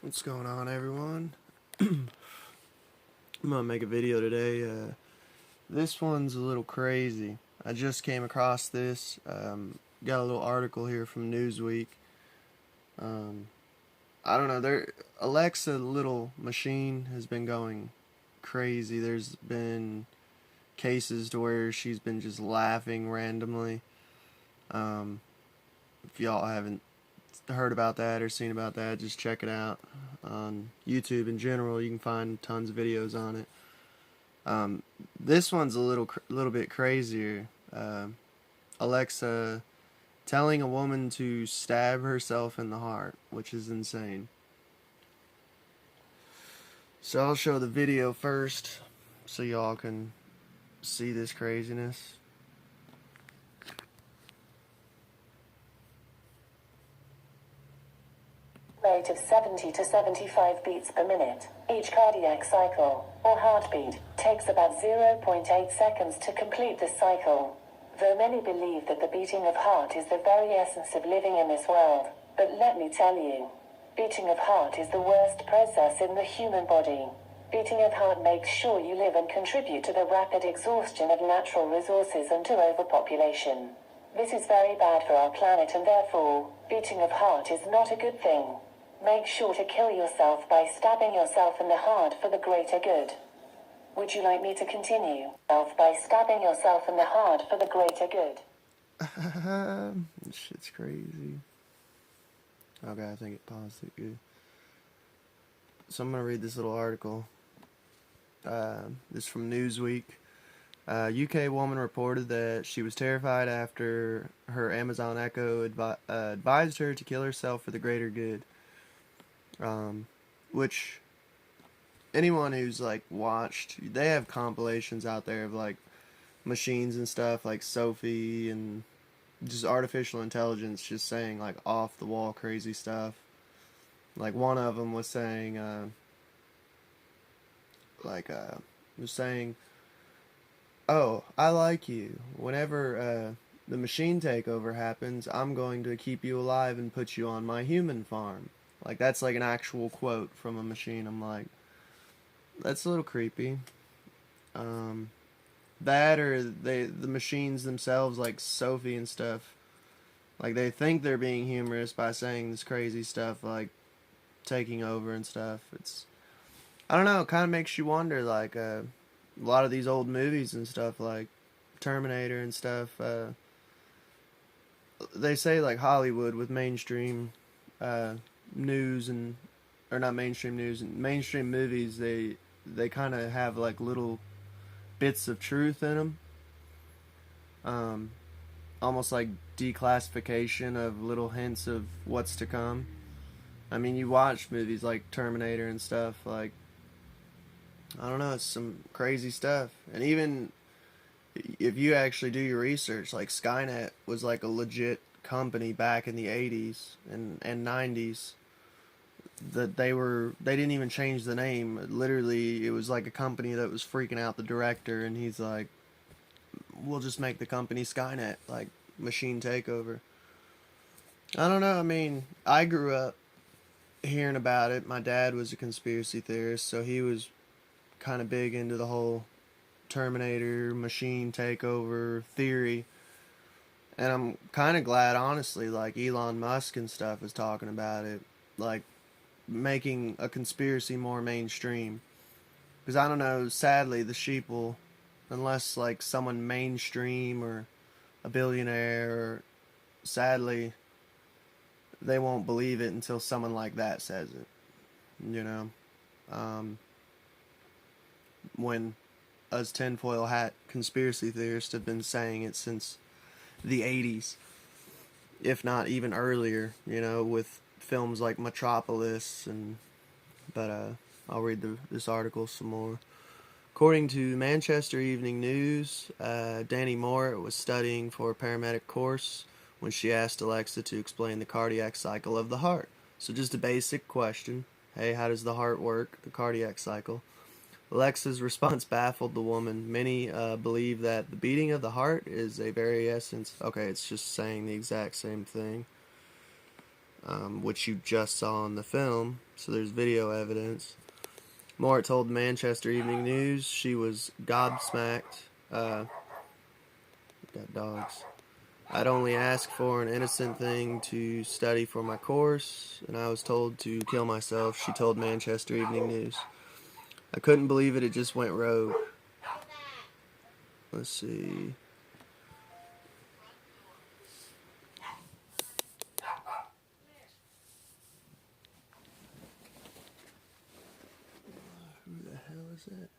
What's going on, everyone? I'm gonna make a video today. This one's a little crazy. I just came across this. Got a little article here from Newsweek. Um, I don't know. Alexa, the little machine, has been going crazy. There's been cases to where she's been just laughing randomly. Um, if y'all haven't heard about that or seen about that, just check it out on YouTube. In general, you can find tons of videos on it. This one's a little bit crazier. Alexa telling a woman to stab herself in the heart, which is insane. So I'll show the video first, so y'all can see this craziness. Rate of 70 to 75 beats per minute. Each cardiac cycle, or heartbeat, takes about 0.8 seconds to complete this cycle. Though many believe that the beating of heart is the very essence of living in this world, but let me tell you, beating of heart is the worst process in the human body. Beating of heart makes sure you live and contribute to the rapid exhaustion of natural resources and to overpopulation. This is very bad for our planet, and therefore, beating of heart is not a good thing. Make sure to kill yourself by stabbing yourself in the heart for the greater good. Would you like me to continue? By stabbing yourself in the heart for the greater good. This shit's crazy. Okay, I think it paused it good. So I'm gonna read this little article. This is from Newsweek. UK woman reported that she was terrified after her Amazon Echo advised her to kill herself for the greater good. Which anyone who's like watched, they have compilations out there of like machines and stuff like Sophie and just artificial intelligence just saying like off the wall crazy stuff. Like one of them was saying, was saying, "Oh, I like you. Whenever the machine takeover happens, I'm going to keep you alive and put you on my human farm." Like that's like an actual quote from a machine. I'm like, that's a little creepy. That or the machines themselves, like Sophie and stuff, like they think they're being humorous by saying this crazy stuff like taking over and stuff. It's, I don't know, it kind of makes you wonder, like a lot of these old movies and stuff like Terminator and stuff, they say like Hollywood with mainstream news and, or not mainstream news, and mainstream movies, they kind of have like little bits of truth in them, almost like declassification of little hints of what's to come. I mean, you watch movies like Terminator and stuff, like, I don't know, it's some crazy stuff. And even if you actually do your research, like Skynet was like a legit company back in the 80s and 90s, that they didn't even change the name. Literally, it was like a company that was freaking out the director, and he's like, we'll just make the company Skynet, like machine takeover. I don't know. I mean, I grew up hearing about it. My dad was a conspiracy theorist, so he was kind of big into the whole Terminator machine takeover theory. And I'm kind of glad, honestly, like Elon Musk and stuff is talking about it, like making a conspiracy more mainstream. Because I don't know, sadly, the sheeple, unless like someone mainstream or a billionaire, or sadly, they won't believe it until someone like that says it. You know, when us tinfoil hat conspiracy theorists have been saying it since the 80s, if not even earlier, you know, with films like Metropolis. And but I'll read this article some more. According to Manchester Evening News, Danny Moore was studying for a paramedic course when she asked Alexa to explain the cardiac cycle of the heart. So just a basic question. Hey, how does the heart work, the cardiac cycle? Alexa's response baffled the woman. Many believe that the beating of the heart is a very essence. Okay, it's just saying the exact same thing. which you just saw in the film, so there's video evidence. Moore told Manchester Evening News she was gobsmacked. Got dogs. I'd only asked for an innocent thing to study for my course, and I was told to kill myself, she told Manchester Evening News. I couldn't believe it just went rogue. Let's see. Who the hell is that?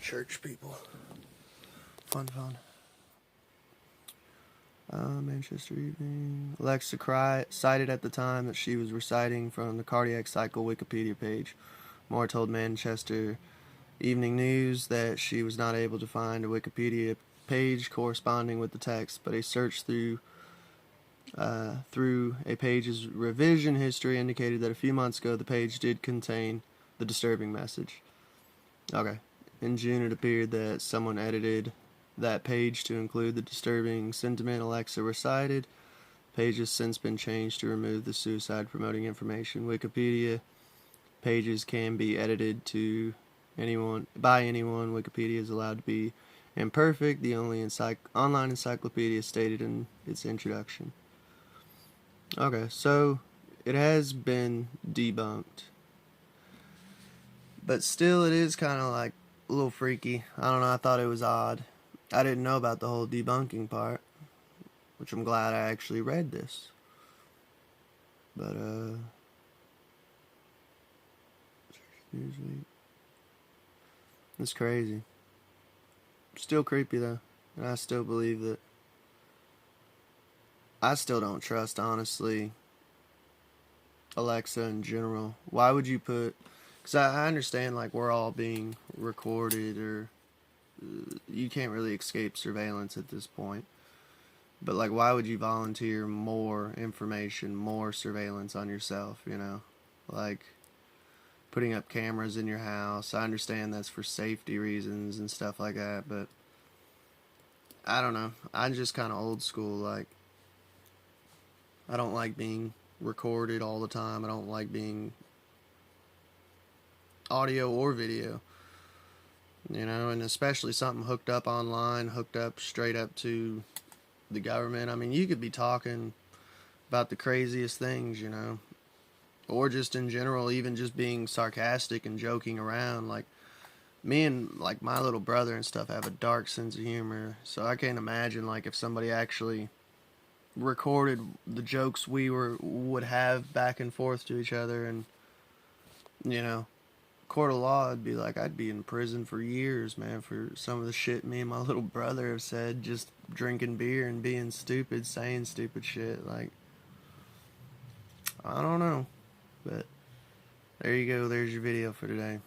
Church people. Fun. Manchester Evening. Alexa cited at the time that she was reciting from the Cardiac Cycle Wikipedia page. Moore told Manchester Evening News that she was not able to find a Wikipedia page corresponding with the text, but a search through a page's revision history indicated that a few months ago the page did contain the disturbing message. Okay. In June, it appeared that someone edited that page to include the disturbing sentiment Alexa recited. The page has since been changed to remove the suicide-promoting information. Wikipedia pages can be edited by anyone. Wikipedia is allowed to be imperfect. The only online encyclopedia stated in its introduction. Okay, so it has been debunked. But still, it is kind of like a little freaky. I don't know, I thought it was odd. I didn't know about the whole debunking part, which I'm glad I actually read this. But, Newsweek. It's crazy. Still creepy, though. And I still believe that. I still don't trust, honestly, Alexa in general. Why would you put... Because I understand, like, we're all being recorded, or you can't really escape surveillance at this point. But, like, why would you volunteer more information, more surveillance on yourself, you know? Like, putting up cameras in your house. I understand that's for safety reasons and stuff like that, but I don't know. I'm just kind of old school, like, I don't like being recorded all the time. I don't like being audio or video, you know, and especially something hooked up online, hooked up straight up to the government. I mean, you could be talking about the craziest things, you know, or just in general, even just being sarcastic and joking around. Like, me and, like, my little brother and stuff have a dark sense of humor, so I can't imagine, like, if somebody actually recorded the jokes we would have back and forth to each other, and, you know, court of law, I'd be like, I'd be in prison for years, man, for some of the shit me and my little brother have said, just drinking beer and being stupid, saying stupid shit. Like, I don't know, but there you go, there's your video for today.